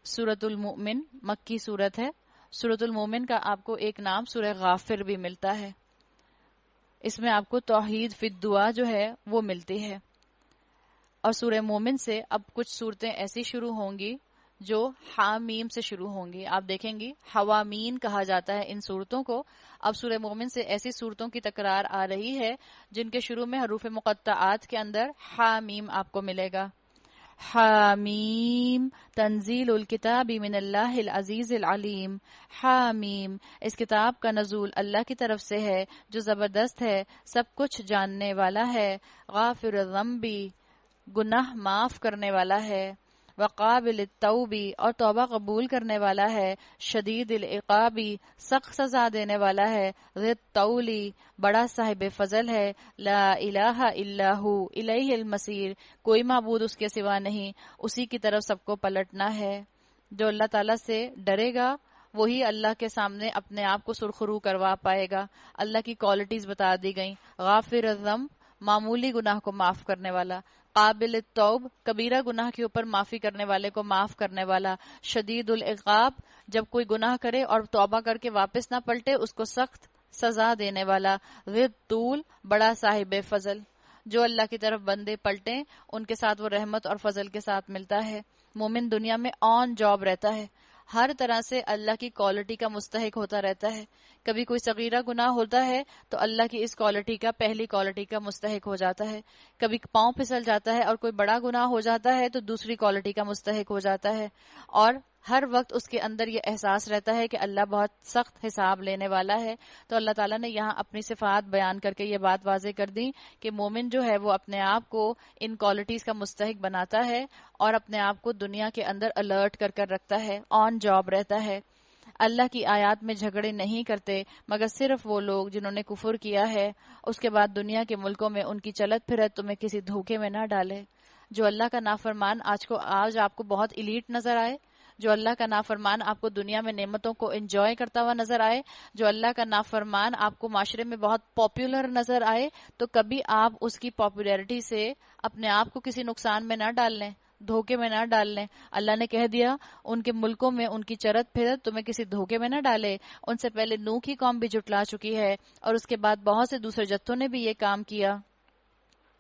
سورۃ المؤمن مکی سورت ہے. سورۃ المؤمن کا آپ کو ایک نام سورہ غافر بھی ملتا ہے. اس میں آپ کو توحید فی الدعا جو ہے وہ ملتی ہے. اور سورہ مومن سے اب کچھ صورتیں ایسی شروع ہوں گی جو حامیم سے شروع ہوں گی. آپ دیکھیں گی حوامین کہا جاتا ہے ان صورتوں کو. اب سورہ مومن سے ایسی صورتوں کی تکرار آ رہی ہے جن کے شروع میں حروف مقطعات کے اندر حامیم آپ کو ملے گا. حامیم تنزیل الکتاب من اللہ العزیز العلیم. حامیم اس کتاب کا نزول اللہ کی طرف سے ہے جو زبردست ہے، سب کچھ جاننے والا ہے. غافر الذنب گناہ معاف کرنے والا ہے. وقابل التوبی اور توبہ قبول کرنے والا ہے. شدید العقابی سخت سزا دینے والا ہے. ذی الطولی بڑا صاحب فضل ہے. لا الہ الا ہو الیہ المصیر کوئی معبود اس کے سوا نہیں، اسی کی طرف سب کو پلٹنا ہے. جو اللہ تعالیٰ سے ڈرے گا وہی اللہ کے سامنے اپنے آپ کو سرخرو کروا پائے گا. اللہ کی کوالٹیز بتا دی گئیں. غافر الذنب معمولی گناہ کو معاف کرنے والا. قابل التوب کبیرہ گناہ کے اوپر معافی کرنے والے کو معاف کرنے والا. شدید العقاب جب کوئی گناہ کرے اور توبہ کر کے واپس نہ پلٹے اس کو سخت سزا دینے والا. ذی الطول بڑا صاحب فضل جو اللہ کی طرف بندے پلٹیں ان کے ساتھ وہ رحمت اور فضل کے ساتھ ملتا ہے. مومن دنیا میں آن جاب رہتا ہے، ہر طرح سے اللہ کی کوالٹی کا مستحق ہوتا رہتا ہے. کبھی کوئی صغیرہ گناہ ہوتا ہے تو اللہ کی اس کوالٹی کا، پہلی کوالٹی کا مستحق ہو جاتا ہے. کبھی پاؤں پھسل جاتا ہے اور کوئی بڑا گناہ ہو جاتا ہے تو دوسری کوالٹی کا مستحق ہو جاتا ہے. اور ہر وقت اس کے اندر یہ احساس رہتا ہے کہ اللہ بہت سخت حساب لینے والا ہے. تو اللہ تعالیٰ نے یہاں اپنی صفات بیان کر کے یہ بات واضح کر دی کہ مومن جو ہے وہ اپنے آپ کو ان کوالٹیز کا مستحق بناتا ہے اور اپنے آپ کو دنیا کے اندر الرٹ کر کر رکھتا ہے، آن جاب رہتا ہے. اللہ کی آیات میں جھگڑے نہیں کرتے مگر صرف وہ لوگ جنہوں نے کفر کیا ہے. اس کے بعد دنیا کے ملکوں میں ان کی چلت پھرت تمہیں کسی دھوکے میں نہ ڈالے. جو اللہ کا نافرمان آج آپ کو بہت ایلیٹ نظر آئے، جو اللہ کا نافرمان آپ کو دنیا میں نعمتوں کو انجوائے کرتا ہوا نظر آئے، جو اللہ کا نافرمان آپ کو معاشرے میں بہت پاپولر نظر آئے، تو کبھی آپ اس کی پاپولیرٹی سے اپنے آپ کو کسی نقصان میں نہ ڈال لیں، دھوکے میں نہ ڈال لیں. اللہ نے کہہ دیا ان کے ملکوں میں ان کی چرت پھرت تمہیں کسی دھوکے میں نہ ڈالے. ان سے پہلے نوح کی قوم بھی جھٹلا چکی ہے اور اس کے بعد بہت سے دوسرے جتھوں نے بھی یہ کام کیا.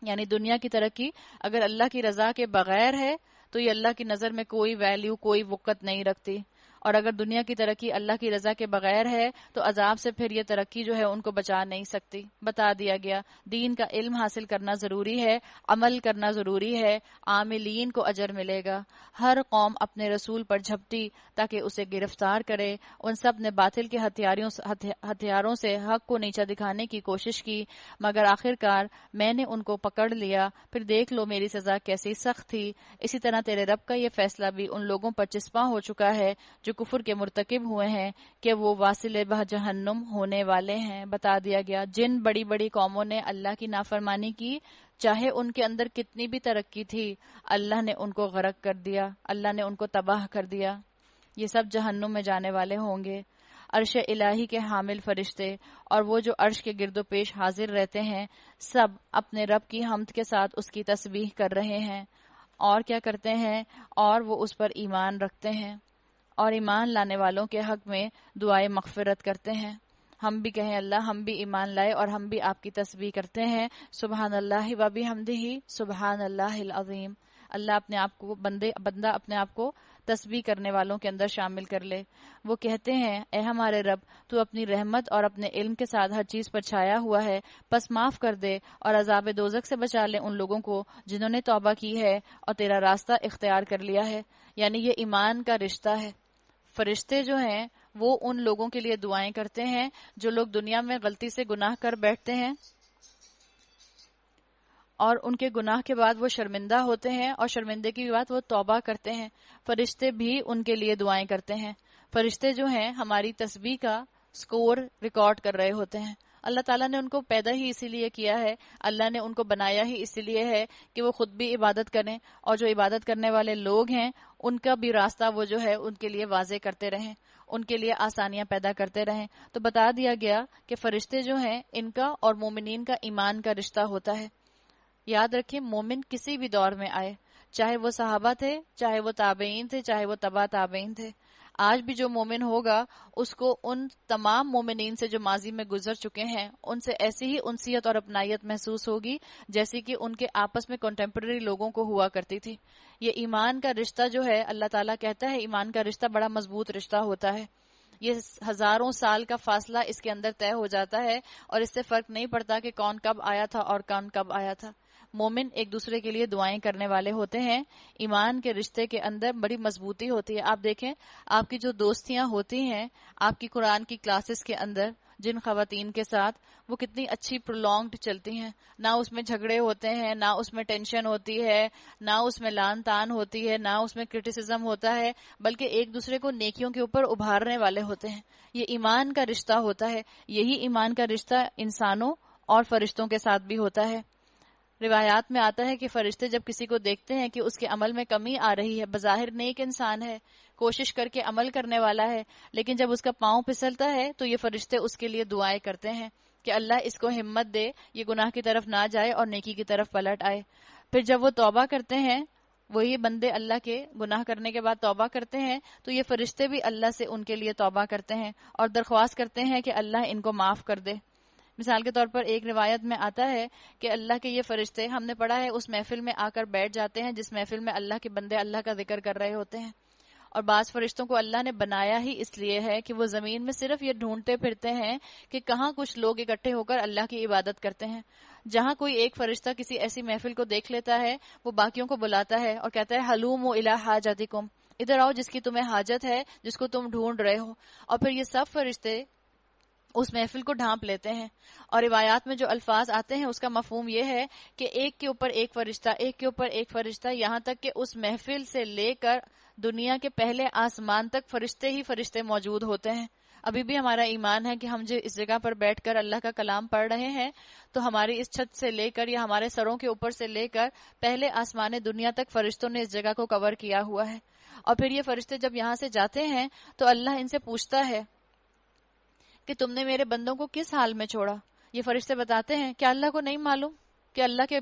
یعنی دنیا کی ترقی اگر اللہ کی رضا کے بغیر ہے تو یہ اللہ کی نظر میں کوئی ویلیو، کوئی وقت نہیں رکھتی. اور اگر دنیا کی ترقی اللہ کی رضا کے بغیر ہے تو عذاب سے پھر یہ ترقی جو ہے ان کو بچا نہیں سکتی. بتا دیا گیا دین کا علم حاصل کرنا ضروری ہے، عمل کرنا ضروری ہے، عاملین کو اجر ملے گا. ہر قوم اپنے رسول پر جھپٹی تاکہ اسے گرفتار کرے. ان سب نے باطل کے ہتھیاروں سے حق کو نیچا دکھانے کی کوشش کی مگر آخرکار میں نے ان کو پکڑ لیا. پھر دیکھ لو میری سزا کیسی سخت تھی. اسی طرح تیرے رب کا یہ فیصلہ بھی ان لوگوں پر چسپاں ہو چکا ہے جو کفر کے مرتکب ہوئے ہیں کہ وہ واصل بہ جہنم ہونے والے ہیں. بتا دیا گیا جن بڑی بڑی قوموں نے اللہ کی نافرمانی کی، چاہے ان کے اندر کتنی بھی ترقی تھی، اللہ نے ان کو غرق کر دیا، اللہ نے ان کو تباہ کر دیا. یہ سب جہنم میں جانے والے ہوں گے. عرش الہی کے حامل فرشتے اور وہ جو عرش کے گرد و پیش حاضر رہتے ہیں سب اپنے رب کی حمد کے ساتھ اس کی تسبیح کر رہے ہیں. اور کیا کرتے ہیں؟ اور وہ اس پر ایمان رکھتے ہیں اور ایمان لانے والوں کے حق میں دعائے مغفرت کرتے ہیں. ہم بھی کہیں اللہ ہم بھی ایمان لائے اور ہم بھی آپ کی تسبیح کرتے ہیں. سبحان اللہ و بحمدہ سبحان اللہ العظیم. اللہ اپنے آپ کو بندہ اپنے آپ کو تسبیح کرنے والوں کے اندر شامل کر لے. وہ کہتے ہیں اے ہمارے رب تو اپنی رحمت اور اپنے علم کے ساتھ ہر چیز پر چھایا ہوا ہے، پس معاف کر دے اور عذاب دوزخ سے بچا لے ان لوگوں کو جنہوں نے توبہ کی ہے اور تیرا راستہ اختیار کر لیا ہے. یعنی یہ ایمان کا رشتہ ہے. فرشتے جو ہیں وہ ان لوگوں کے لیے دعائیں کرتے ہیں جو لوگ دنیا میں غلطی سے گناہ کر بیٹھتے ہیں اور ان کے گناہ کے بعد وہ شرمندہ ہوتے ہیں اور شرمندگی کے بعد وہ توبہ کرتے ہیں. فرشتے بھی ان کے لیے دعائیں کرتے ہیں. فرشتے جو ہیں ہماری تسبیح کا سکور ریکارڈ کر رہے ہوتے ہیں. اللہ تعالیٰ نے ان کو پیدا ہی اسی لیے کیا ہے، اللہ نے ان کو بنایا ہی اسی لیے ہے کہ وہ خود بھی عبادت کریں اور جو عبادت کرنے والے لوگ ہیں ان کا بھی راستہ وہ جو ہے ان کے لیے واضح کرتے رہیں، ان کے لیے آسانیاں پیدا کرتے رہیں. تو بتا دیا گیا کہ فرشتے جو ہیں ان کا اور مومنین کا ایمان کا رشتہ ہوتا ہے. یاد رکھیں مومن کسی بھی دور میں آئے، چاہے وہ صحابہ تھے، چاہے وہ تابعین تھے، چاہے وہ تبع تابعین تھے. آج بھی جو مومن ہوگا اس کو ان تمام مومنین سے جو ماضی میں گزر چکے ہیں ان سے ایسی ہی انسیت اور اپنائیت محسوس ہوگی جیسی کہ ان کے آپس میں کنٹمپرری لوگوں کو ہوا کرتی تھی. یہ ایمان کا رشتہ جو ہے، اللہ تعالیٰ کہتا ہے ایمان کا رشتہ بڑا مضبوط رشتہ ہوتا ہے. یہ ہزاروں سال کا فاصلہ اس کے اندر طے ہو جاتا ہے اور اس سے فرق نہیں پڑتا کہ کون کب آیا تھا اور کون کب آیا تھا. مومن ایک دوسرے کے لیے دعائیں کرنے والے ہوتے ہیں. ایمان کے رشتے کے اندر بڑی مضبوطی ہوتی ہے. آپ دیکھیں آپ کی جو دوستیاں ہوتی ہیں آپ کی قرآن کی کلاسز کے اندر جن خواتین کے ساتھ، وہ کتنی اچھی پرولونگڈ چلتی ہیں. نہ اس میں جھگڑے ہوتے ہیں، نہ اس میں ٹینشن ہوتی ہے، نہ اس میں لان تان ہوتی ہے، نہ اس میں کرٹیسزم ہوتا ہے، بلکہ ایک دوسرے کو نیکیوں کے اوپر ابھارنے والے ہوتے ہیں. یہ ایمان کا رشتہ ہوتا ہے. یہی ایمان کا رشتہ انسانوں اور فرشتوں کے ساتھ بھی ہوتا ہے. روایات میں آتا ہے کہ فرشتے جب کسی کو دیکھتے ہیں کہ اس کے عمل میں کمی آ رہی ہے، بظاہر نیک انسان ہے، کوشش کر کے عمل کرنے والا ہے، لیکن جب اس کا پاؤں پھسلتا ہے تو یہ فرشتے اس کے لیے دعائیں کرتے ہیں کہ اللہ اس کو ہمت دے، یہ گناہ کی طرف نہ جائے اور نیکی کی طرف پلٹ آئے. پھر جب وہ توبہ کرتے ہیں، وہی بندے اللہ کے گناہ کرنے کے بعد توبہ کرتے ہیں، تو یہ فرشتے بھی اللہ سے ان کے لیے توبہ کرتے ہیں اور درخواست کرتے ہیں کہ اللہ ان کو معاف کر دے. مثال کے طور پر ایک روایت میں آتا ہے کہ اللہ کے یہ فرشتے، ہم نے پڑھا ہے، اس محفل میں آ کر بیٹھ جاتے ہیں جس محفل میں اللہ کے بندے اللہ کا ذکر کر رہے ہوتے ہیں. اور بعض فرشتوں کو اللہ نے بنایا ہی اس لیے ہے کہ وہ زمین میں صرف یہ ڈھونڈتے پھرتے ہیں کہ کہاں کچھ لوگ اکٹھے ہو کر اللہ کی عبادت کرتے ہیں. جہاں کوئی ایک فرشتہ کسی ایسی محفل کو دیکھ لیتا ہے، وہ باقیوں کو بلاتا ہے اور کہتا ہے حلوموا الی حاجتکم، ادھر آؤ جس کی تمہیں حاجت ہے، جس کو تم ڈھونڈ رہے ہو. اور پھر یہ سب فرشتے اس محفل کو ڈھانپ لیتے ہیں. اور روایات میں جو الفاظ آتے ہیں اس کا مفہوم یہ ہے کہ ایک کے اوپر ایک فرشتہ، ایک کے اوپر ایک فرشتہ، یہاں تک کہ اس محفل سے لے کر دنیا کے پہلے آسمان تک فرشتے ہی فرشتے موجود ہوتے ہیں. ابھی بھی ہمارا ایمان ہے کہ ہم جو اس جگہ پر بیٹھ کر اللہ کا کلام پڑھ رہے ہیں تو ہماری اس چھت سے لے کر یا ہمارے سروں کے اوپر سے لے کر پہلے آسمان دنیا تک فرشتوں نے اس جگہ کو کور کیا ہوا ہے. اور پھر یہ فرشتے جب یہاں سے جاتے ہیں تو اللہ ان سے پوچھتا ہے کہ تم نے میرے بندوں کو کس حال میں چھوڑا. یہ فرشتے بتاتے ہیں کیا اللہ کو نہیں معلوم کہ اللہ کے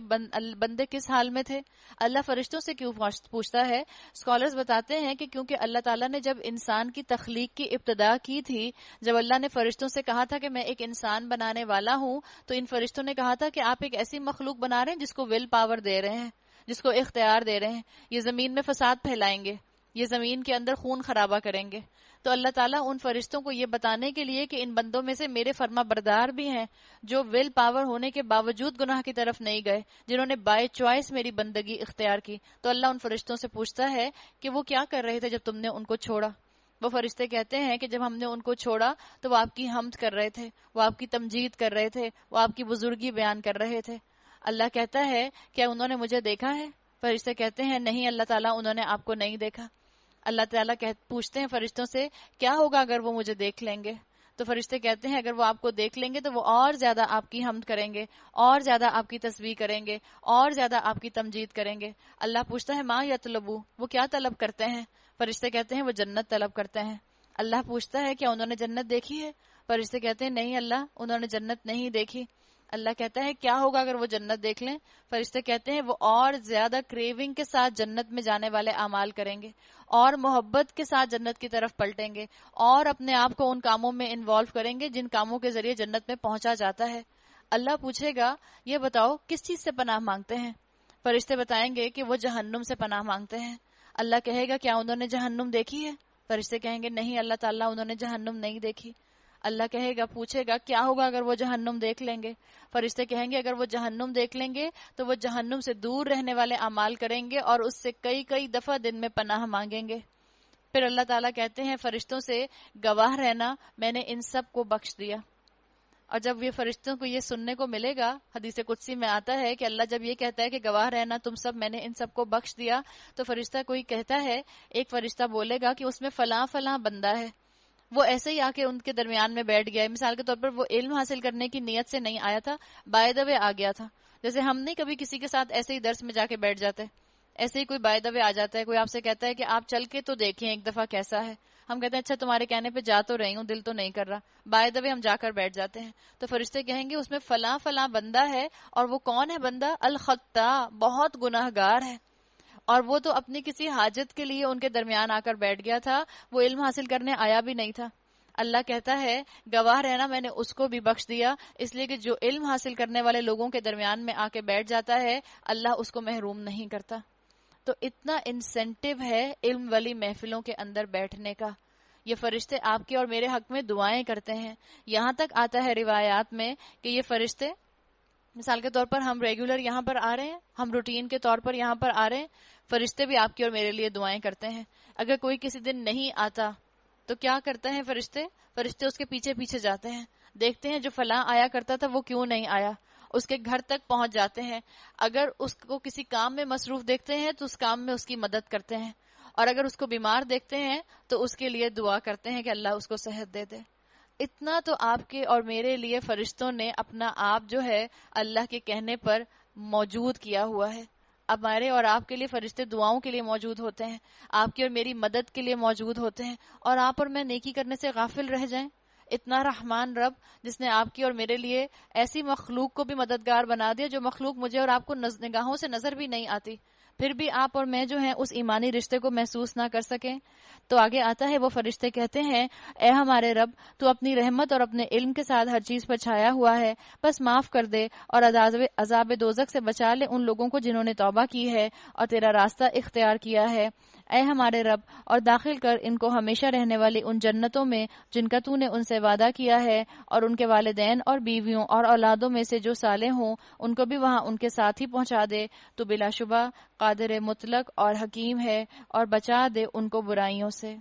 بندے کس حال میں تھے؟ اللہ فرشتوں سے کیوں پوچھتا ہے؟ اسکالرز بتاتے ہیں کہ کیونکہ اللہ تعالیٰ نے جب انسان کی تخلیق کی ابتدا کی تھی، جب اللہ نے فرشتوں سے کہا تھا کہ میں ایک انسان بنانے والا ہوں، تو ان فرشتوں نے کہا تھا کہ آپ ایک ایسی مخلوق بنا رہے ہیں جس کو ول پاور دے رہے ہیں، جس کو اختیار دے رہے ہیں، یہ زمین میں فساد پھیلائیں گے، یہ زمین کے اندر خون خرابہ کریں گے. تو اللہ تعالیٰ ان فرشتوں کو یہ بتانے کے لیے کہ ان بندوں میں سے میرے فرما بردار بھی ہیں جو ول پاور ہونے کے باوجود گناہ کی طرف نہیں گئے، جنہوں نے بائی چوائس میری بندگی اختیار کی، تو اللہ ان فرشتوں سے پوچھتا ہے کہ وہ کیا کر رہے تھے جب تم نے ان کو چھوڑا. وہ فرشتے کہتے ہیں کہ جب ہم نے ان کو چھوڑا تو وہ آپ کی حمد کر رہے تھے، وہ آپ کی تمجید کر رہے تھے، وہ آپ کی بزرگی بیان کر رہے تھے. اللہ کہتا ہے کیا انہوں نے مجھے دیکھا ہے؟ فرشتے کہتے ہیں نہیں اللہ تعالیٰ، انہوں نے آپ کو نہیں دیکھا. اللہ تعالیٰ پوچھتے ہیں فرشتوں سے کیا ہوگا اگر وہ مجھے دیکھ لیں گے؟ تو فرشتے کہتے ہیں اگر وہ آپ کو دیکھ لیں گے تو وہ اور زیادہ آپ کی حمد کریں گے، اور زیادہ آپ کی تسبیح کریں گے، اور زیادہ آپ کی تمجید کریں گے. اللہ پوچھتا ہے ما یطلبو، وہ کیا طلب کرتے ہیں؟ فرشتے کہتے ہیں وہ جنت طلب کرتے ہیں. اللہ پوچھتا ہے کیا انہوں نے جنت دیکھی ہے؟ فرشتے کہتے ہیں نہیں اللہ، انہوں نے جنت نہیں دیکھی. اللہ کہتا ہے کیا ہوگا اگر وہ جنت دیکھ لیں؟ فرشتے کہتے ہیں وہ اور زیادہ کریونگ کے ساتھ جنت میں جانے والے اعمال کریں گے، اور محبت کے ساتھ جنت کی طرف پلٹیں گے، اور اپنے آپ کو ان کاموں میں انوالو کریں گے جن کاموں کے ذریعے جنت میں پہنچا جاتا ہے. اللہ پوچھے گا یہ بتاؤ کس چیز سے پناہ مانگتے ہیں؟ فرشتے بتائیں گے کہ وہ جہنم سے پناہ مانگتے ہیں. اللہ کہے گا کیا انہوں نے جہنم دیکھی ہے؟ فرشتے کہیں گے نہیں اللہ تعالیٰ، انہوں نے جہنم نہیں دیکھی. اللہ کہے گا، پوچھے گا کیا ہوگا اگر وہ جہنم دیکھ لیں گے؟ فرشتے کہیں گے اگر وہ جہنم دیکھ لیں گے تو وہ جہنم سے دور رہنے والے اعمال کریں گے اور اس سے کئی کئی دفعہ دن میں پناہ مانگیں گے. پھر اللہ تعالیٰ کہتے ہیں فرشتوں سے گواہ رہنا، میں نے ان سب کو بخش دیا. اور جب یہ فرشتوں کو یہ سننے کو ملے گا، حدیث قدسی میں آتا ہے کہ اللہ جب یہ کہتا ہے کہ گواہ رہنا تم سب، میں نے ان سب کو بخش دیا، تو فرشتہ کوئی کہتا ہے، ایک فرشتہ بولے گا کہ اس میں فلاں فلاں بندہ ہے، وہ ایسے ہی آ کے ان کے درمیان میں بیٹھ گیا ہے. مثال کے طور پر وہ علم حاصل کرنے کی نیت سے نہیں آیا تھا، بائی دا وے آ گیا تھا. جیسے ہم نہیں کبھی کسی کے ساتھ ایسے ہی درس میں جا کے بیٹھ جاتے، ایسے ہی کوئی بائی دا وے آ جاتا ہے، کوئی آپ سے کہتا ہے کہ آپ چل کے تو دیکھیں ایک دفعہ کیسا ہے. ہم کہتے ہیں اچھا تمہارے کہنے پہ جا تو رہی ہوں، دل تو نہیں کر رہا، بائی دا وے ہم جا کر بیٹھ جاتے ہیں. تو فرشتے کہیں گے اس میں فلاں فلاں بندہ ہے، اور وہ کون ہے بندہ؟ الخطا، بہت گناہ گار ہے. اور وہ تو اپنی کسی حاجت کے لیے ان کے درمیان آ کر بیٹھ گیا تھا، وہ علم حاصل کرنے آیا بھی نہیں تھا۔ اللہ کہتا ہے گواہ رہنا میں نے اس کو بھی بخش دیا، اس لیے کہ جو علم حاصل کرنے والے لوگوں کے درمیان میں آ کے بیٹھ جاتا ہے اللہ اس کو محروم نہیں کرتا۔ تو اتنا انسینٹیو ہے علم والی محفلوں کے اندر بیٹھنے کا۔ یہ فرشتے آپ کے اور میرے حق میں دعائیں کرتے ہیں، یہاں تک آتا ہے روایات میں کہ یہ فرشتے، مثال کے طور پر ہم ریگولر یہاں پر آ رہے ہیں، ہم روٹین کے طور پر یہاں پر آ رہے ہیں، فرشتے بھی آپ کی اور میرے لیے دعائیں کرتے ہیں۔ اگر کوئی کسی دن نہیں آتا تو کیا کرتے ہیں فرشتے اس کے پیچھے پیچھے جاتے ہیں، دیکھتے ہیں جو فلاں آیا کرتا تھا وہ کیوں نہیں آیا، اس کے گھر تک پہنچ جاتے ہیں، اگر اس کو کسی کام میں مصروف دیکھتے ہیں تو اس کام میں اس کی مدد کرتے ہیں، اور اگر اس کو بیمار دیکھتے ہیں تو اس کے لیے دعا کرتے ہیں کہ اللہ اس کو صحت دے دے۔ اتنا تو آپ کے اور میرے لیے فرشتوں نے اپنا آپ جو ہے اللہ کے کہنے پر موجود کیا ہوا ہے۔ ہمارے اور آپ کے لیے فرشتے دعاؤں کے لیے موجود ہوتے ہیں، آپ کی اور میری مدد کے لیے موجود ہوتے ہیں، اور آپ اور میں نیکی کرنے سے غافل رہ جائیں؟ اتنا رحمان رب جس نے آپ کی اور میرے لیے ایسی مخلوق کو بھی مددگار بنا دیا جو مخلوق مجھے اور آپ کو نگاہوں سے نظر بھی نہیں آتی، پھر بھی آپ اور میں جو ہیں اس ایمانی رشتے کو محسوس نہ کر سکیں۔ تو آگے آتا ہے وہ فرشتے کہتے ہیں اے ہمارے رب، تو اپنی رحمت اور اپنے علم کے ساتھ ہر چیز پر چھایا ہوا ہے، بس معاف کر دے اور عذاب دوزخ سے بچا لے ان لوگوں کو جنہوں نے توبہ کی ہے اور تیرا راستہ اختیار کیا ہے، اے ہمارے رب، اور داخل کر ان کو ہمیشہ رہنے والی ان جنتوں میں جن کا تو نے ان سے وعدہ کیا ہے، اور ان کے والدین اور بیویوں اور اولادوں میں سے جو صالح ہوں ان کو بھی وہاں ان کے ساتھ ہی پہنچا دے، تو بلا شبہ قادر مطلق اور حکیم ہے، اور بچا دے ان کو برائیوں سے۔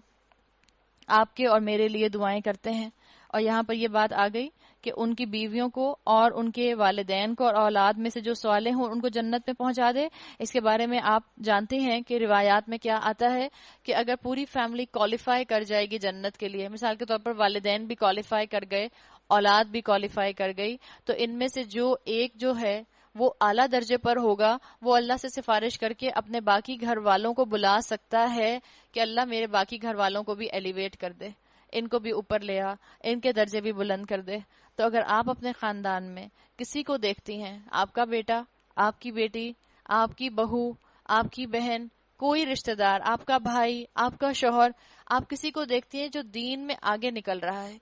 آپ کے اور میرے لیے دعائیں کرتے ہیں، اور یہاں پر یہ بات آ گئی کہ ان کی بیویوں کو اور ان کے والدین کو اور اولاد میں سے جو صالح ہوں ان کو جنت میں پہنچا دے۔ اس کے بارے میں آپ جانتے ہیں کہ روایات میں کیا آتا ہے کہ اگر پوری فیملی کوالیفائی کر جائے گی جنت کے لیے، مثال کے طور پر والدین بھی کوالیفائی کر گئے، اولاد بھی کوالیفائی کر گئی، تو ان میں سے جو ایک جو ہے وہ اعلیٰ درجے پر ہوگا، وہ اللہ سے سفارش کر کے اپنے باقی گھر والوں کو بلا سکتا ہے کہ اللہ میرے باقی گھر والوں کو بھی ایلیویٹ کر دے، ان کو بھی اوپر لے آ، ان کے درجے بھی بلند کر دے۔ تو اگر آپ اپنے خاندان میں کسی کو دیکھتی ہیں، آپ کا بیٹا، آپ کی بیٹی، آپ کی بہو، آپ کی بہن، کوئی رشتہ دار، آپ کا بھائی، آپ کا شوہر، آپ کسی کو دیکھتی ہیں جو دین میں آگے نکل رہا ہے،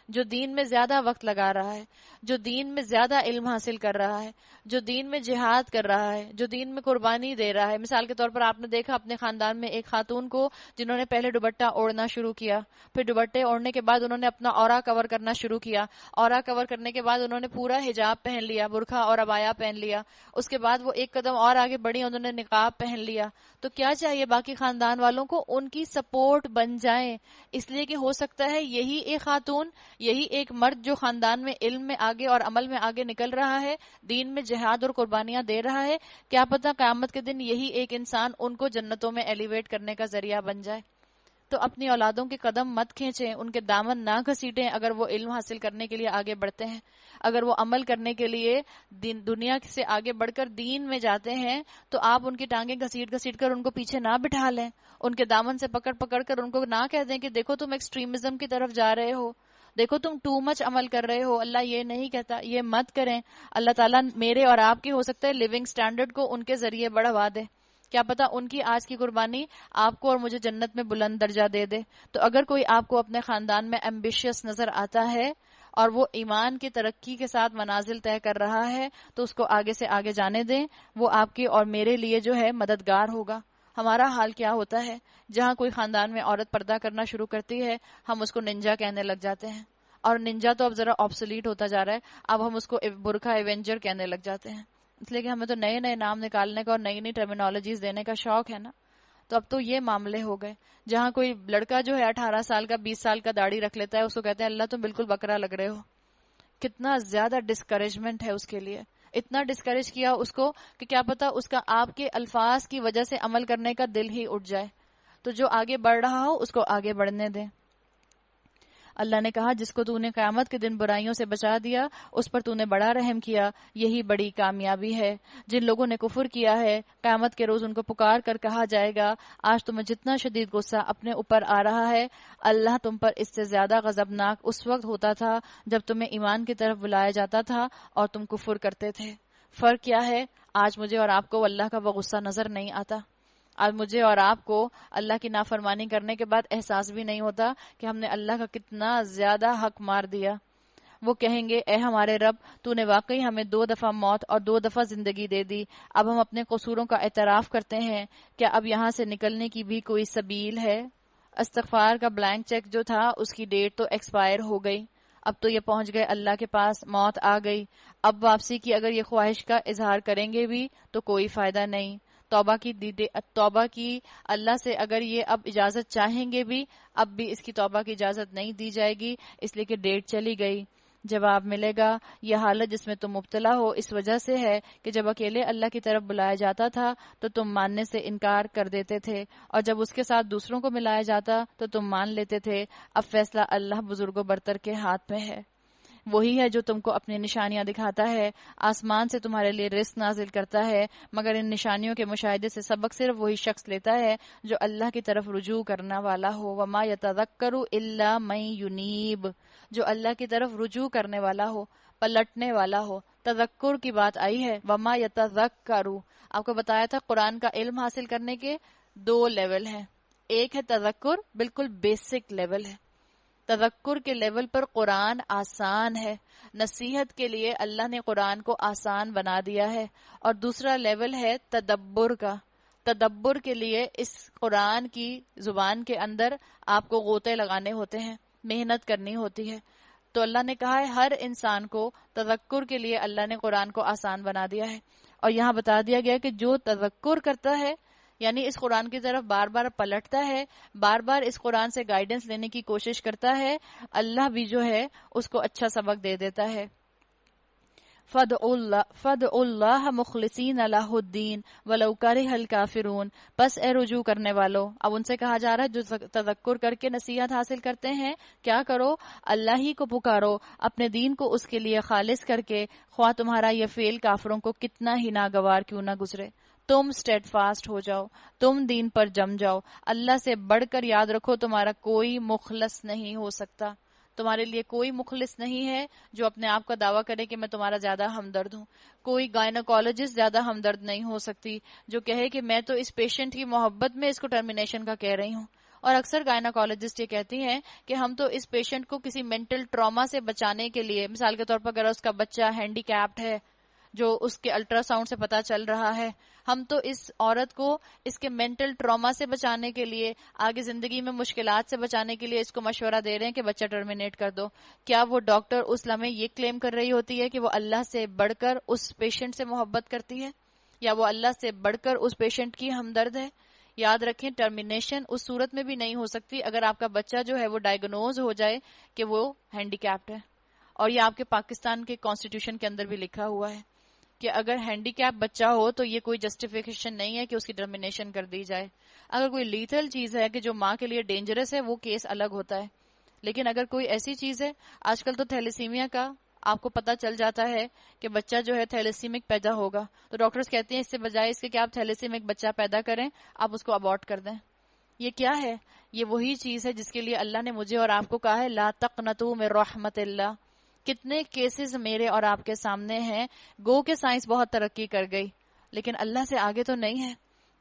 جو دین میں زیادہ وقت لگا رہا ہے، جو دین میں زیادہ علم حاصل کر رہا ہے، جو دین میں جہاد کر رہا ہے، جو دین میں قربانی دے رہا ہے۔ مثال کے طور پر آپ نے دیکھا اپنے خاندان میں ایک خاتون کو جنہوں نے پہلے دوپٹہ اوڑھنا شروع کیا، پھر دوپٹے اوڑھنے کے بعد انہوں نے اپنا عورہ کور کرنا شروع کیا، عورہ کور کرنے کے بعد انہوں نے پورا حجاب پہن لیا، برقع اور عبایا پہن لیا، اس کے بعد وہ ایک قدم اور آگے بڑھی، انہوں نے نقاب پہن لیا۔ تو کیا چاہیے باقی خاندان والوں کو؟ ان کی سپورٹ بن جائیں، اس لیے کہ ہو سکتا ہے یہی ایک خاتون، یہی ایک مرد جو خاندان میں علم میں آگے اور عمل میں آگے نکل رہا ہے، دین میں جہاد اور قربانیاں دے رہا ہے، کیا پتہ قیامت کے دن یہی ایک انسان ان کو جنتوں میں ایلیویٹ کرنے کا ذریعہ بن جائے۔ تو اپنی اولادوں کے قدم مت کھینچیں، ان کے دامن نہ گھسیٹیں اگر وہ علم حاصل کرنے کے لیے آگے بڑھتے ہیں، اگر وہ عمل کرنے کے لیے دنیا سے آگے بڑھ کر دین میں جاتے ہیں، تو آپ ان کی ٹانگیں گھسیٹ گھسیٹ کر ان کو پیچھے نہ بٹھا لیں، ان کے دامن سے پکڑ پکڑ کر ان کو نہ کہہ دیں کہ دیکھو تم ایکسٹریمزم کی طرف جا رہے ہو، دیکھو تم ٹو مچ عمل کر رہے ہو، اللہ یہ نہیں کہتا، یہ مت کریں۔ اللہ تعالیٰ میرے اور آپ کی ہو سکتا ہے لیونگ سٹینڈرڈ کو ان کے ذریعے بڑھوا دے، کیا پتا ان کی آج کی قربانی آپ کو اور مجھے جنت میں بلند درجہ دے دے۔ تو اگر کوئی آپ کو اپنے خاندان میں ایمبیشیس نظر آتا ہے اور وہ ایمان کی ترقی کے ساتھ منازل طے کر رہا ہے تو اس کو آگے سے آگے جانے دیں، وہ آپ کے اور میرے لیے جو ہے مددگار ہوگا۔ ہمارا حال کیا ہوتا ہے جہاں کوئی خاندان میں عورت پردہ کرنا شروع کرتی ہے، ہم اس کو ننجا کہنے لگ جاتے ہیں، اور ننجا تو اب ذرا آبسولیٹ ہوتا جا رہا ہے، اب ہم اس کو برقع ایونجر کہنے لگ جاتے ہیں، اس لیے کہ ہمیں تو نئے نئے نام نکالنے کا اور نئی نئی ٹرمینالوجیز دینے کا شوق ہے نا۔ تو اب تو یہ معاملے ہو گئے جہاں کوئی لڑکا جو ہے 18 سال کا 20 سال کا داڑھی رکھ لیتا ہے، اس کو کہتے ہیں اللہ تم بالکل بکرا لگ رہے ہو۔ کتنا زیادہ ڈسکریجمنٹ ہے اس کے لیے، اتنا ڈسکریج کیا اس کو کہ کیا پتا اس کا آپ کے الفاظ کی وجہ سے عمل کرنے کا دل ہی اٹھ جائے۔ تو جو آگے بڑھ رہا ہو اس کو آگے بڑھنے دیں۔ اللہ نے کہا جس کو تو نے قیامت کے دن برائیوں سے بچا دیا اس پر تو نے بڑا رحم کیا، یہی بڑی کامیابی ہے۔ جن لوگوں نے کفر کیا ہے قیامت کے روز ان کو پکار کر کہا جائے گا آج تمہیں جتنا شدید غصہ اپنے اوپر آ رہا ہے، اللہ تم پر اس سے زیادہ غضبناک اس وقت ہوتا تھا جب تمہیں ایمان کی طرف بلایا جاتا تھا اور تم کفر کرتے تھے۔ فرق کیا ہے؟ آج مجھے اور آپ کو اللہ کا وہ غصہ نظر نہیں آتا، آج مجھے اور آپ کو اللہ کی نافرمانی کرنے کے بعد احساس بھی نہیں ہوتا کہ ہم نے اللہ کا کتنا زیادہ حق مار دیا۔ وہ کہیں گے اے ہمارے رب، تو نے واقعی ہمیں 2 دفعہ موت اور 2 دفعہ زندگی دے دی، اب ہم اپنے قصوروں کا اعتراف کرتے ہیں، کیا اب یہاں سے نکلنے کی بھی کوئی سبیل ہے؟ استغفار کا بلینک چیک جو تھا اس کی ڈیٹ تو ایکسپائر ہو گئی، اب تو یہ پہنچ گئے اللہ کے پاس، موت آ گئی، اب واپسی کی اگر یہ خواہش کا اظہار کریں گے بھی تو کوئی فائدہ نہیں۔ توبہ کی اللہ سے اگر یہ اب اجازت چاہیں گے بھی، اب بھی اس کی توبہ کی اجازت نہیں دی جائے گی، اس لیے کہ ڈیٹ چلی گئی۔ جواب ملے گا یہ حالت جس میں تم مبتلا ہو اس وجہ سے ہے کہ جب اکیلے اللہ کی طرف بلایا جاتا تھا تو تم ماننے سے انکار کر دیتے تھے، اور جب اس کے ساتھ دوسروں کو ملایا جاتا تو تم مان لیتے تھے۔ اب فیصلہ اللہ بزرگ و برتر کے ہاتھ میں ہے، وہی ہے جو تم کو اپنی نشانیاں دکھاتا ہے، آسمان سے تمہارے لیے رزق نازل کرتا ہے، مگر ان نشانیوں کے مشاہدے سے سبق صرف وہی شخص لیتا ہے جو اللہ کی طرف رجوع کرنا والا ہو۔ وما یتذکر الا من ینیب، جو اللہ کی طرف رجوع کرنے والا ہو، پلٹنے والا ہو۔ تذکر کی بات آئی ہے، وما یتذکر، آپ کو بتایا تھا قرآن کا علم حاصل کرنے کے 2 لیول ہیں، ایک ہے تذکر، بالکل بیسک لیول ہے، تذکر کے لیول پر قرآن آسان ہے، نصیحت کے لیے اللہ نے قرآن کو آسان بنا دیا ہے، اور دوسرا لیول ہے تدبر کا، تدبر کے لیے اس قرآن کی زبان کے اندر آپ کو غوطے لگانے ہوتے ہیں، محنت کرنی ہوتی ہے۔ تو اللہ نے کہا ہے ہر انسان کو تذکر کے لیے اللہ نے قرآن کو آسان بنا دیا ہے، اور یہاں بتا دیا گیا کہ جو تذکر کرتا ہے، یعنی اس قرآن کی طرف بار بار پلٹتا ہے، بار بار اس قرآن سے گائیڈنس لینے کی کوشش کرتا ہے، اللہ بھی جو ہے اس کو اچھا سبق دے دیتا ہے۔ فَادْعُوا اللَّهَ مُخْلِصِينَ لَهُ الدِّينَ وَلَوْ كَرِهَ الْكَافِرُونَ، بس اے رجوع کرنے والو، اب ان سے کہا جا رہا ہے جو تذکر کر کے نصیحت حاصل کرتے ہیں، کیا کرو؟ اللہ ہی کو پکارو، اپنے دین کو اس کے لیے خالص کر کے، خواہ تمہارا یہ فعل کافروں کو کتنا ہی ناگوار کیوں نہ گزرے۔ تم اسٹیڈ فاسٹ ہو جاؤ، تم دین پر جم جاؤ، اللہ سے بڑھ کر یاد رکھو تمہارا کوئی مخلص نہیں ہو سکتا، تمہارے لیے کوئی مخلص نہیں ہے جو اپنے آپ کا دعویٰ کرے کہ میں تمہارا زیادہ ہمدرد ہوں۔ کوئی گائنیکولوجسٹ زیادہ ہمدرد نہیں ہو سکتی جو کہے کہ میں تو اس پیشنٹ کی محبت میں اس کو ٹرمینیشن کا کہہ رہی ہوں۔ اور اکثر گائنیکولوجسٹ یہ کہتی ہیں کہ ہم تو اس پیشنٹ کو کسی مینٹل ٹراما سے بچانے کے لیے، مثال کے طور پر اگر اس کا بچہ ہینڈی کیپڈ ہے جو اس کے الٹرا ساؤنڈ سے پتا چل رہا ہے، ہم تو اس عورت کو اس کے مینٹل ٹراما سے بچانے کے لیے، آگے زندگی میں مشکلات سے بچانے کے لیے اس کو مشورہ دے رہے ہیں کہ بچہ ٹرمینیٹ کر دو۔ کیا وہ ڈاکٹر اس لمحے یہ کلیم کر رہی ہوتی ہے کہ وہ اللہ سے بڑھ کر اس پیشنٹ سے محبت کرتی ہے، یا وہ اللہ سے بڑھ کر اس پیشنٹ کی ہمدرد ہے؟ یاد رکھیں ٹرمینیشن اس صورت میں بھی نہیں ہو سکتی اگر آپ کا بچہ جو ہے وہ ڈائیگنوز ہو جائے کہ وہ ہینڈی کیپڈ ہے، اور یہ آپ کے پاکستان کے کانسٹیٹیوشن کے اندر بھی لکھا ہوا ہے کہ اگر ہینڈی کیپ بچہ ہو تو یہ کوئی جسٹیفیکیشن نہیں ہے کہ اس کی ٹرمینیشن کر دی جائے۔ اگر کوئی لیتھل چیز ہے کہ جو ماں کے لیے ڈینجرس ہے وہ کیس الگ ہوتا ہے، لیکن اگر کوئی ایسی چیز ہے، آج کل تو تھیلیسیمیا کا آپ کو پتہ چل جاتا ہے کہ بچہ جو ہے تھیلیسیمک پیدا ہوگا، تو ڈاکٹرز کہتے ہیں اس سے بجائے اس کے کہ آپ تھیلیسیمک بچہ پیدا کریں، آپ اس کو ابورٹ کر دیں۔ یہ کیا ہے؟ یہ وہی چیز ہے جس کے لیے اللہ نے مجھے اور آپ کو کہا ہے لا تقنطوا من رحمت اللہ۔ کتنے کیسز میرے اور آپ کے سامنے ہیں، گو کہ سائنس بہت ترقی کر گئی لیکن اللہ سے آگے تو نہیں ہے۔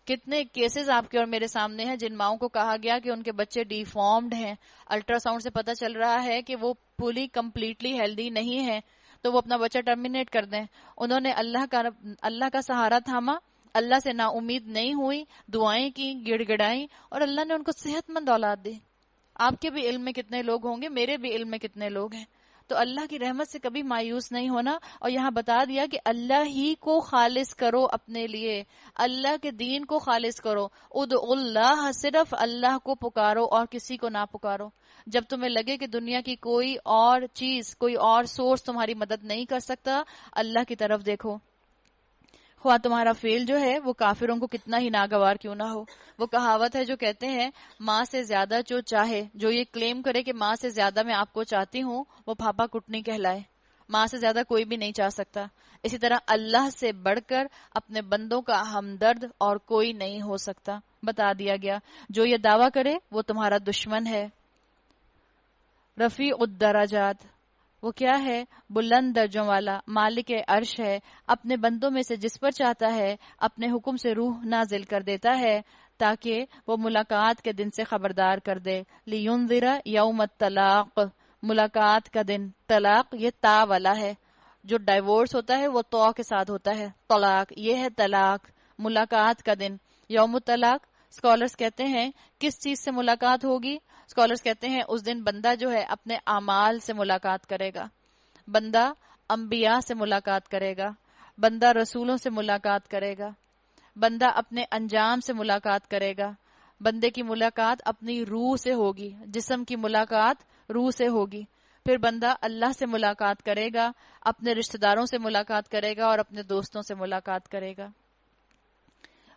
کتنے کیسز آپ کے اور میرے سامنے ہیں جن ماؤں کو کہا گیا کہ ان کے بچے ڈی فارمڈ ہیں، الٹرا ساؤنڈ سے پتہ چل رہا ہے کہ وہ پوری کمپلیٹلی ہیلدی نہیں ہے، تو وہ اپنا بچہ ٹرمینیٹ کر دیں۔ انہوں نے اللہ کا سہارا تھاما، اللہ سے نا امید نہیں ہوئی، دعائیں کی، گڑ گڑائیں، اور اللہ نے ان کو صحت مند اولاد دی۔ آپ کے بھی علم میں کتنے لوگ ہوں گے، میرے بھی علم میں کتنے لوگ ہیں۔ تو اللہ کی رحمت سے کبھی مایوس نہیں ہونا، اور یہاں بتا دیا کہ اللہ ہی کو خالص کرو اپنے لیے، اللہ کے دین کو خالص کرو، ادعوا اللہ، صرف اللہ کو پکارو اور کسی کو نہ پکارو۔ جب تمہیں لگے کہ دنیا کی کوئی اور چیز، کوئی اور سورس تمہاری مدد نہیں کر سکتا، اللہ کی طرف دیکھو، خواہ تمہارا فیل جو ہے وہ کافروں کو کتنا ہی ناگوار کیوں نہ ہو۔ وہ کہاوت ہے جو کہتے ہیں ماں سے زیادہ جو چاہے، جو یہ کلیم کرے کہ ماں سے زیادہ میں آپ کو چاہتی ہوں، وہ پھاپا کٹنی کہلائے۔ ماں سے زیادہ کوئی بھی نہیں چاہ سکتا۔ اسی طرح اللہ سے بڑھ کر اپنے بندوں کا ہمدرد اور کوئی نہیں ہو سکتا۔ بتا دیا گیا جو یہ دعویٰ کرے وہ تمہارا دشمن ہے۔ رفیع الدرجات، وہ کیا ہے؟ بلند درجوں والا، مالک عرش ہے، اپنے بندوں میں سے جس پر چاہتا ہے اپنے حکم سے روح نازل کر دیتا ہے تاکہ وہ ملاقات کے دن سے خبردار کر دے. لینذر یوم الطلاق، ملاقات کا دن. طلاق یہ تا والا ہے، جو ڈائیورس ہوتا ہے وہ تو کے ساتھ ہوتا ہے. طلاق یہ ہے طلاق، ملاقات کا دن. یوم الطلاق اسکالرس کہتے ہیں کس چیز سے ملاقات ہوگی؟ اسکالرس کہتے ہیں اس دن بندہ جو ہے اپنے اعمال سے ملاقات کرے گا، بندہ انبیاء سے ملاقات کرے گا، بندہ رسولوں سے ملاقات کرے گا، بندہ اپنے انجام سے ملاقات کرے گا. بندے کی ملاقات اپنی روح سے ہوگی، جسم کی ملاقات روح سے ہوگی. پھر بندہ اللہ سے ملاقات کرے گا، اپنے رشتہ داروں سے ملاقات کرے گا اور اپنے دوستوں سے ملاقات کرے گا.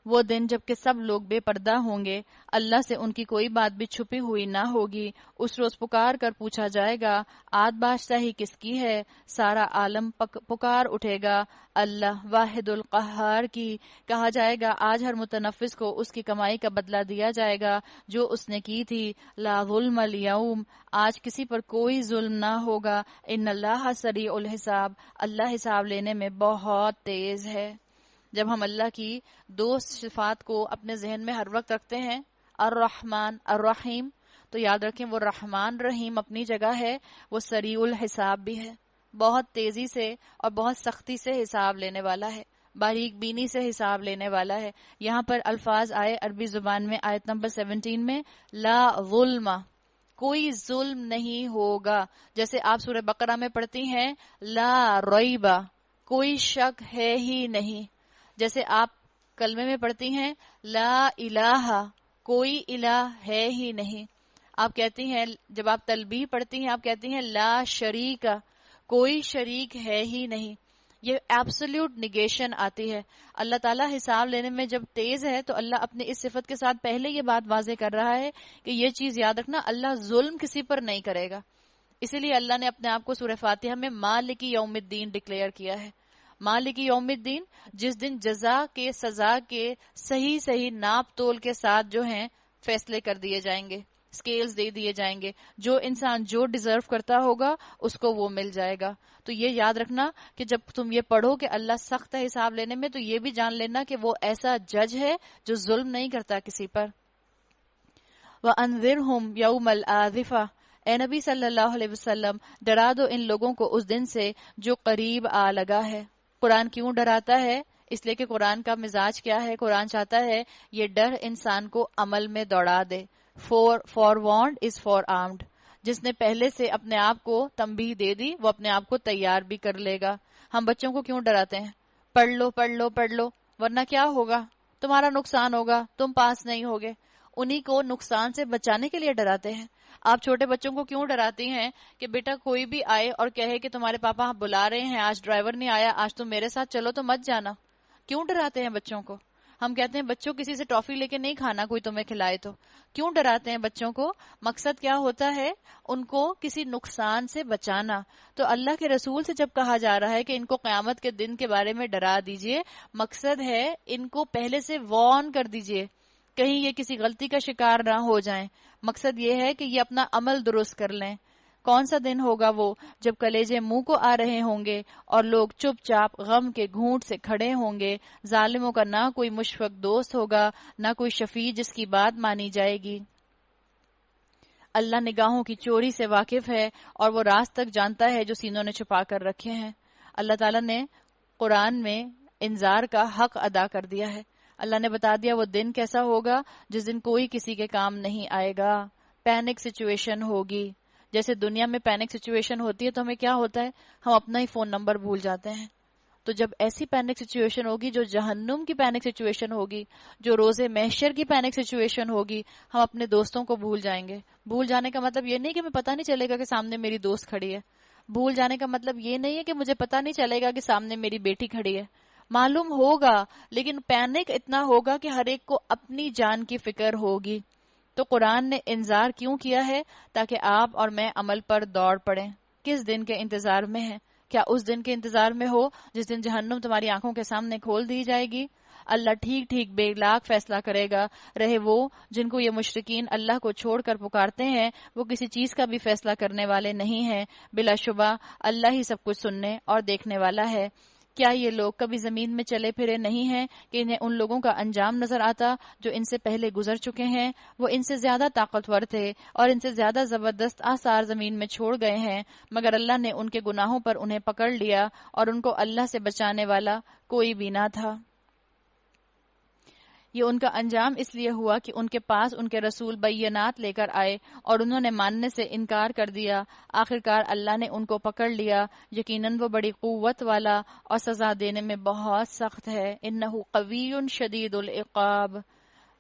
وہ دن جب کہ سب لوگ بے پردہ ہوں گے، اللہ سے ان کی کوئی بات بھی چھپی ہوئی نہ ہوگی. اس روز پکار کر پوچھا جائے گا آج بادشاہی کس کی ہے؟ سارا عالم پکار اٹھے گا اللہ واحد القہار کی. کہا جائے گا آج ہر متنفس کو اس کی کمائی کا بدلہ دیا جائے گا جو اس نے کی تھی. لا ظلم اليوم، آج کسی پر کوئی ظلم نہ ہوگا. ان اللہ سریع الحساب، اللہ حساب لینے میں بہت تیز ہے. جب ہم اللہ کی دو صفات کو اپنے ذہن میں ہر وقت رکھتے ہیں، الرحمن الرحیم، تو یاد رکھیں وہ رحمان رحیم اپنی جگہ ہے، وہ سریع الحساب بھی ہے، بہت تیزی سے اور بہت سختی سے حساب لینے والا ہے، باریک بینی سے حساب لینے والا ہے. یہاں پر الفاظ آئے عربی زبان میں آیت نمبر 17 میں لا ظلم، کوئی ظلم نہیں ہوگا. جیسے آپ سورہ بقرہ میں پڑھتی ہیں لا ریبہ، کوئی شک ہے ہی نہیں. جیسے آپ کلمے میں پڑھتی ہیں لا الہ، کوئی الہ ہے ہی نہیں. آپ کہتی ہیں جب آپ تلبیہ پڑھتی ہیں آپ کہتی ہیں لا شریک، کوئی شریک ہے ہی نہیں. یہ ایبسلیوٹ نیگیشن آتی ہے. اللہ تعالیٰ حساب لینے میں جب تیز ہے تو اللہ اپنی اس صفت کے ساتھ پہلے یہ بات واضح کر رہا ہے کہ یہ چیز یاد رکھنا، اللہ ظلم کسی پر نہیں کرے گا. اسی لیے اللہ نے اپنے آپ کو سورہ فاتحہ میں مالک یوم الدین ڈکلیئر کیا ہے. مالک یوم الدین، جس دن جزا کے سزا کے صحیح صحیح ناپ تول کے ساتھ جو ہیں فیصلے کر دیے جائیں گے، سکیلز دے دیے جائیں گے. جو انسان جو ڈیزرو کرتا ہوگا اس کو وہ مل جائے گا. تو یہ یاد رکھنا کہ جب تم یہ پڑھو کہ اللہ سخت ہے حساب لینے میں، تو یہ بھی جان لینا کہ وہ ایسا جج ہے جو ظلم نہیں کرتا کسی پر. وَأَنذِرْهُمْ يَوْمَ الْآزِفَةِ، اے نبی صلی اللہ علیہ وسلم ڈرا دو ان لوگوں کو اس دن سے جو قریب آ لگا ہے. قرآن کیوں ڈراتا ہے؟ اس لیے کہ قرآن کا مزاج کیا ہے؟ قرآن چاہتا ہے یہ ڈر انسان کو عمل میں دوڑا دے. فور وارنڈ از فور آرمڈ، جس نے پہلے سے اپنے آپ کو تنبیہ دے دی وہ اپنے آپ کو تیار بھی کر لے گا. ہم بچوں کو کیوں ڈراتے ہیں؟ پڑھ لو پڑھ لو پڑھ لو، ورنہ کیا ہوگا؟ تمہارا نقصان ہوگا، تم پاس نہیں ہوگے. انہی کو نقصان سے بچانے کے لیے ڈراتے ہیں. آپ چھوٹے بچوں کو کیوں ڈراتی ہیں کہ بیٹا کوئی بھی آئے اور کہے کہ تمہارے پاپا بلا رہے ہیں، آج ڈرائیور نہیں آیا، آج تم میرے ساتھ چلو تو مت جانا؟ کیوں ڈراتے ہیں بچوں کو؟ ہم کہتے ہیں بچوں کسی سے ٹافی لے کے نہیں کھانا، کوئی تمہیں کھلائے تو. کیوں ڈراتے ہیں بچوں کو؟ مقصد کیا ہوتا ہے؟ ان کو کسی نقصان سے بچانا. تو اللہ کے رسول سے جب کہا جا رہا ہے کہ ان کو قیامت کے دن کے بارے میں ڈرا دیجئے، مقصد ہے ان کو پہلے سے وارن کر دیجئے، کہیں یہ کسی غلطی کا شکار نہ ہو جائیں. مقصد یہ ہے کہ یہ اپنا عمل درست کر لیں. کون سا دن ہوگا وہ جب کلیجے منہ کو آ رہے ہوں گے اور لوگ چپ چاپ غم کے گھونٹ سے کھڑے ہوں گے. ظالموں کا نہ کوئی مشفق دوست ہوگا، نہ کوئی شفیع جس کی بات مانی جائے گی. اللہ نگاہوں کی چوری سے واقف ہے اور وہ راز تک جانتا ہے جو سینوں نے چھپا کر رکھے ہیں. اللہ تعالیٰ نے قرآن میں انذار کا حق ادا کر دیا ہے. اللہ نے بتا دیا وہ دن کیسا ہوگا جس دن کوئی کسی کے کام نہیں آئے گا. پینک سچویشن ہوگی. جیسے دنیا میں پینک سچویشن ہوتی ہے تو ہمیں کیا ہوتا ہے؟ ہم اپنا ہی فون نمبر بھول جاتے ہیں. تو جب ایسی پینک سچویشن ہوگی جو جہنم کی پینک سچویشن ہوگی، جو روز محشر کی پینک سچویشن ہوگی، ہم اپنے دوستوں کو بھول جائیں گے. بھول جانے کا مطلب یہ نہیں کہ ہمیں پتہ نہیں چلے گا کہ سامنے میری دوست کھڑی ہے. بھول جانے کا مطلب یہ نہیں ہے کہ مجھے پتہ نہیں چلے گا کہ سامنے میری بیٹی کھڑی ہے. معلوم ہوگا لیکن پینک اتنا ہوگا کہ ہر ایک کو اپنی جان کی فکر ہوگی. تو قرآن نے انذار کیوں کیا ہے؟ تاکہ آپ اور میں عمل پر دوڑ پڑیں. کس دن کے انتظار میں ہیں؟ کیا اس دن کے انتظار میں ہو جس دن جہنم تمہاری آنکھوں کے سامنے کھول دی جائے گی؟ اللہ ٹھیک ٹھیک بے لاکھ فیصلہ کرے گا. رہے وہ جن کو یہ مشرکین اللہ کو چھوڑ کر پکارتے ہیں، وہ کسی چیز کا بھی فیصلہ کرنے والے نہیں ہیں. بلا شبہ اللہ ہی سب کچھ سننے اور دیکھنے والا ہے. کیا یہ لوگ کبھی زمین میں چلے پھرے نہیں ہیں کہ انہیں ان لوگوں کا انجام نظر آتا جو ان سے پہلے گزر چکے ہیں؟ وہ ان سے زیادہ طاقتور تھے اور ان سے زیادہ زبردست آثار زمین میں چھوڑ گئے ہیں، مگر اللہ نے ان کے گناہوں پر انہیں پکڑ لیا اور ان کو اللہ سے بچانے والا کوئی بھی نہ تھا۔ یہ ان کا انجام اس لیے ہوا کہ ان کے پاس ان کے رسول بینات لے کر آئے اور انہوں نے ماننے سے انکار کر دیا۔ آخرکار اللہ نے ان کو پکڑ لیا، یقیناً وہ بڑی قوت والا اور سزا دینے میں بہت سخت ہے۔ انہ قوی شدید العقاب۔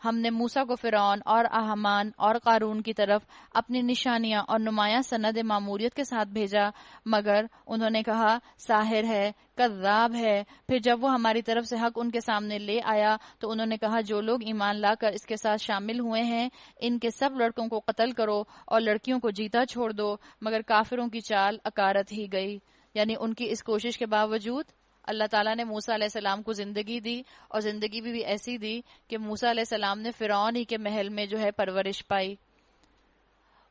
ہم نے موسیٰ کو فرعون اور حامان اور قارون کی طرف اپنی نشانیاں اور نمایاں سند ماموریت کے ساتھ بھیجا، مگر انہوں نے کہا ساحر ہے، کذاب ہے۔ پھر جب وہ ہماری طرف سے حق ان کے سامنے لے آیا تو انہوں نے کہا جو لوگ ایمان لا کر اس کے ساتھ شامل ہوئے ہیں ان کے سب لڑکوں کو قتل کرو اور لڑکیوں کو جیتا چھوڑ دو، مگر کافروں کی چال اکارت ہی گئی۔ یعنی ان کی اس کوشش کے باوجود اللہ تعالیٰ نے موسیٰ علیہ السلام کو زندگی دی، اور زندگی بھی ایسی دی کہ موسیٰ علیہ السلام نے فرعون ہی کے محل میں جو ہے پرورش پائی۔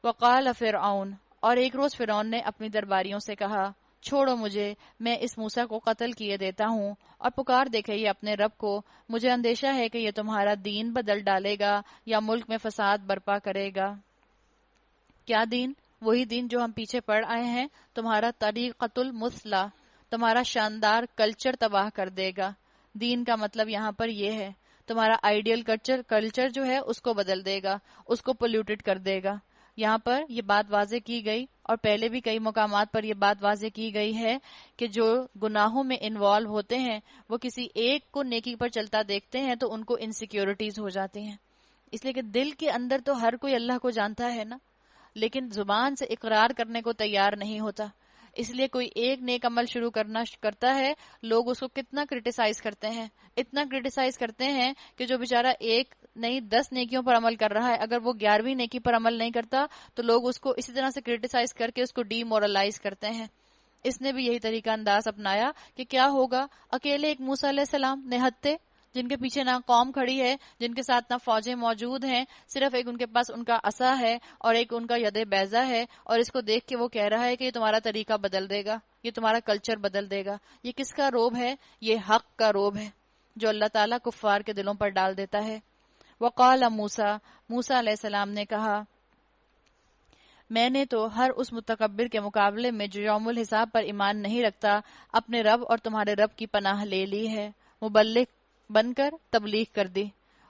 وقال فرعون، اور ایک روز فرعون نے اپنی درباریوں سے کہا چھوڑو مجھے، میں اس موسیٰ کو قتل کیے دیتا ہوں، اور پکار دیکھے یہ اپنے رب کو، مجھے اندیشہ ہے کہ یہ تمہارا دین بدل ڈالے گا یا ملک میں فساد برپا کرے گا۔ کیا دین؟ وہی دین جو ہم پیچھے پڑھ آئے ہیں، تمہارا طریقۃ المثلی، تمہارا شاندار کلچر تباہ کر دے گا۔ دین کا مطلب یہاں پر یہ ہے تمہارا آئیڈیل کلچر جو ہے اس کو بدل دے گا، اس کو پولیوٹڈ کر دے گا۔ یہاں پر یہ بات واضح کی گئی، اور پہلے بھی کئی مقامات پر یہ بات واضح کی گئی ہے کہ جو گناہوں میں انوالو ہوتے ہیں وہ کسی ایک کو نیکی پر چلتا دیکھتے ہیں تو ان کو انسیکیورٹیز ہو جاتی ہیں، اس لیے کہ دل کے اندر تو ہر کوئی اللہ کو جانتا ہے نا، لیکن زبان سے اقرار کرنے کو تیار نہیں ہوتا۔ اس لیے کوئی ایک نیک عمل شروع کرتا ہے، لوگ اس کو کتنا کرٹیسائز کرتے ہیں، اتنا کرٹیسائز کرتے ہیں کہ جو بیچارہ ایک نہیں 10 نیکیوں پر عمل کر رہا ہے، اگر وہ 11ویں نیکی پر عمل نہیں کرتا تو لوگ اس کو اسی طرح سے کرٹیسائز کر کے اس کو ڈی مورلائز کرتے ہیں۔ اس نے بھی یہی طریقہ انداز اپنایا کہ کیا ہوگا، اکیلے ایک موسیٰ علیہ السلام نہتے جن کے پیچھے نہ قوم کھڑی ہے، جن کے ساتھ نہ فوجیں موجود ہیں، صرف ایک ان کے پاس ان کا عصا ہے اور ایک ان کا ید بیضہ ہے، اور اس کو دیکھ کے وہ کہہ رہا ہے کہ یہ تمہارا طریقہ بدل دے گا، یہ تمہارا کلچر بدل دے گا۔ یہ کس کا روب ہے؟ یہ حق کا روب ہے جو اللہ تعالیٰ کفار کے دلوں پر ڈال دیتا ہے۔ وقال موسیٰ، موسیٰ علیہ السلام نے کہا میں نے تو ہر اس متکبر کے مقابلے میں جو یوم الحساب پر ایمان نہیں رکھتا اپنے رب اور تمہارے رب کی پناہ لے لی ہے، مبلغ بن کر تبلیغ کر دی۔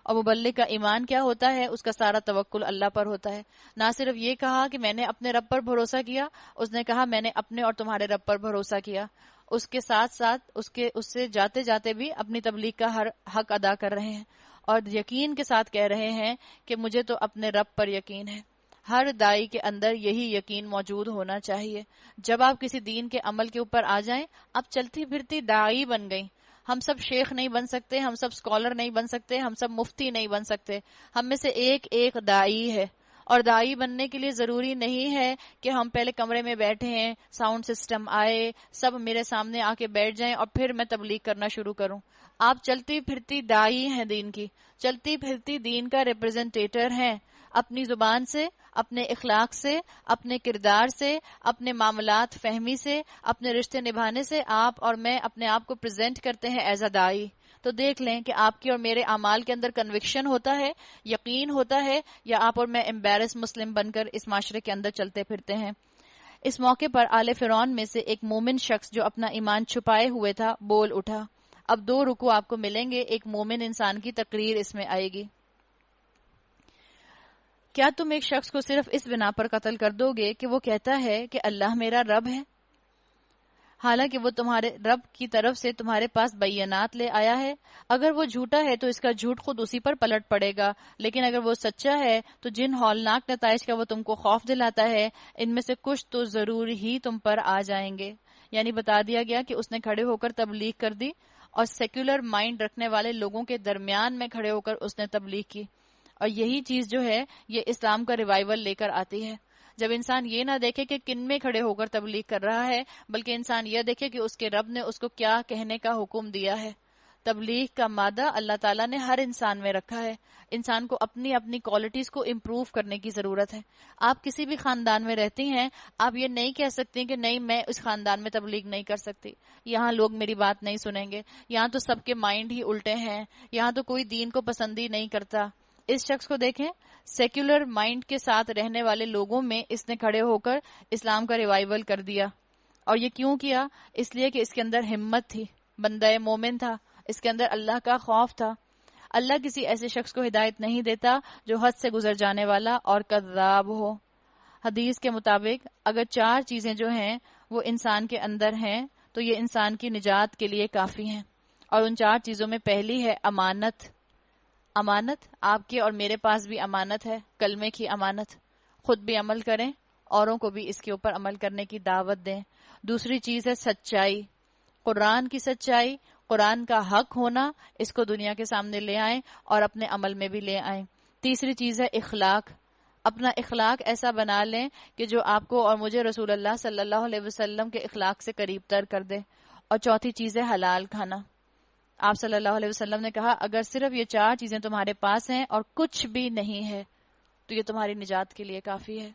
اور مبلغ کا ایمان کیا ہوتا ہے؟ اس کا سارا توکل اللہ پر ہوتا ہے۔ نہ صرف یہ کہا کہ میں نے اپنے رب پر بھروسہ کیا، اس نے کہا میں نے اپنے اور تمہارے رب پر بھروسہ کیا۔ اس کے ساتھ ساتھ اس سے جاتے جاتے بھی اپنی تبلیغ کا ہر حق ادا کر رہے ہیں، اور یقین کے ساتھ کہہ رہے ہیں کہ مجھے تو اپنے رب پر یقین ہے۔ ہر دائی کے اندر یہی یقین موجود ہونا چاہیے۔ جب آپ کسی دین کے عمل کے اوپر آ جائیں، آپ چلتی پھرتی دائی بن گئیں۔ ہم سب شیخ نہیں بن سکتے، ہم سب اسکالر نہیں بن سکتے، ہم سب مفتی نہیں بن سکتے، ہم میں سے ایک ایک دائی ہے۔ اور دائی بننے کے لیے ضروری نہیں ہے کہ ہم پہلے کمرے میں بیٹھے ہیں، ساؤنڈ سسٹم آئے، سب میرے سامنے آ کے بیٹھ جائیں اور پھر میں تبلیغ کرنا شروع کروں۔ آپ چلتی پھرتی دائی ہیں، دین کی چلتی پھرتی دین کا ریپرزنٹیٹر ہیں۔ اپنی زبان سے، اپنے اخلاق سے، اپنے کردار سے، اپنے معاملات فہمی سے، اپنے رشتے نبھانے سے آپ اور میں اپنے آپ کو پریزنٹ کرتے ہیں ایز اے دائی۔ تو دیکھ لیں کہ آپ کی اور میرے اعمال کے اندر کنوکشن ہوتا ہے، یقین ہوتا ہے، یا آپ اور میں امبیرس مسلم بن کر اس معاشرے کے اندر چلتے پھرتے ہیں۔ اس موقع پر آل فرعون میں سے ایک مومن شخص جو اپنا ایمان چھپائے ہوئے تھا بول اٹھا۔ اب 2 رکوع آپ کو ملیں گے، ایک مومن انسان کی تقریر اس میں آئے گی۔ کیا تم ایک شخص کو صرف اس بنا پر قتل کر دو گے کہ وہ کہتا ہے کہ اللہ میرا رب ہے، حالانکہ وہ تمہارے رب کی طرف سے تمہارے پاس بینات لے آیا ہے؟ اگر وہ جھوٹا ہے تو اس کا جھوٹ خود اسی پر پلٹ پڑے گا، لیکن اگر وہ سچا ہے تو جن ہولناک نتائج کا وہ تم کو خوف دلاتا ہے ان میں سے کچھ تو ضرور ہی تم پر آ جائیں گے۔ یعنی بتا دیا گیا کہ اس نے کھڑے ہو کر تبلیغ کر دی، اور سیکولر مائنڈ رکھنے والے لوگوں کے درمیان میں کھڑے ہو کر اس نے تبلیغ کی، اور یہی چیز جو ہے یہ اسلام کا ریوائول لے کر آتی ہے۔ جب انسان یہ نہ دیکھے کہ کن میں کھڑے ہو کر تبلیغ کر رہا ہے، بلکہ انسان یہ دیکھے کہ اس کے رب نے اس کو کیا کہنے کا حکم دیا ہے، تبلیغ کا مادہ اللہ تعالیٰ نے ہر انسان میں رکھا ہے. انسان کو اپنی اپنی کوالٹیز کو امپروو کرنے کی ضرورت ہے. آپ کسی بھی خاندان میں رہتی ہیں، آپ یہ نہیں کہہ سکتی کہ نہیں میں اس خاندان میں تبلیغ نہیں کر سکتی، یہاں لوگ میری بات نہیں سنیں گے، یہاں تو سب کے مائنڈ ہی الٹے ہیں، یہاں تو کوئی دین کو پسند ہی نہیں کرتا. اس شخص کو دیکھیں، سیکولر مائنڈ کے ساتھ رہنے والے لوگوں میں اس نے کھڑے ہو کر اسلام کا ریوائول کر دیا. اور یہ کیوں کیا؟ اس لیے کہ اس کے اندر ہمت تھی، بندہ مومن تھا، اس کے اندر اللہ کا خوف تھا. اللہ کسی ایسے شخص کو ہدایت نہیں دیتا جو حد سے گزر جانے والا اور کذاب ہو. حدیث کے مطابق اگر 4 چیزیں جو ہیں وہ انسان کے اندر ہیں تو یہ انسان کی نجات کے لیے کافی ہیں. اور ان 4 چیزوں میں پہلی ہے امانت. امانت آپ کے اور میرے پاس بھی امانت ہے، کلمے کی امانت. خود بھی عمل کریں، اوروں کو بھی اس کے اوپر عمل کرنے کی دعوت دیں. دوسری چیز ہے سچائی، قرآن کی سچائی، قرآن کا حق ہونا، اس کو دنیا کے سامنے لے آئیں اور اپنے عمل میں بھی لے آئیں. تیسری چیز ہے اخلاق، اپنا اخلاق ایسا بنا لیں کہ جو آپ کو اور مجھے رسول اللہ صلی اللہ علیہ وسلم کے اخلاق سے قریب تر کر دے. اور چوتھی چیز ہے حلال کھانا. آپ صلی اللہ علیہ وسلم نے کہا اگر صرف یہ 4 چیزیں تمہارے پاس ہیں اور کچھ بھی نہیں ہے تو یہ تمہاری نجات کے لیے کافی ہے.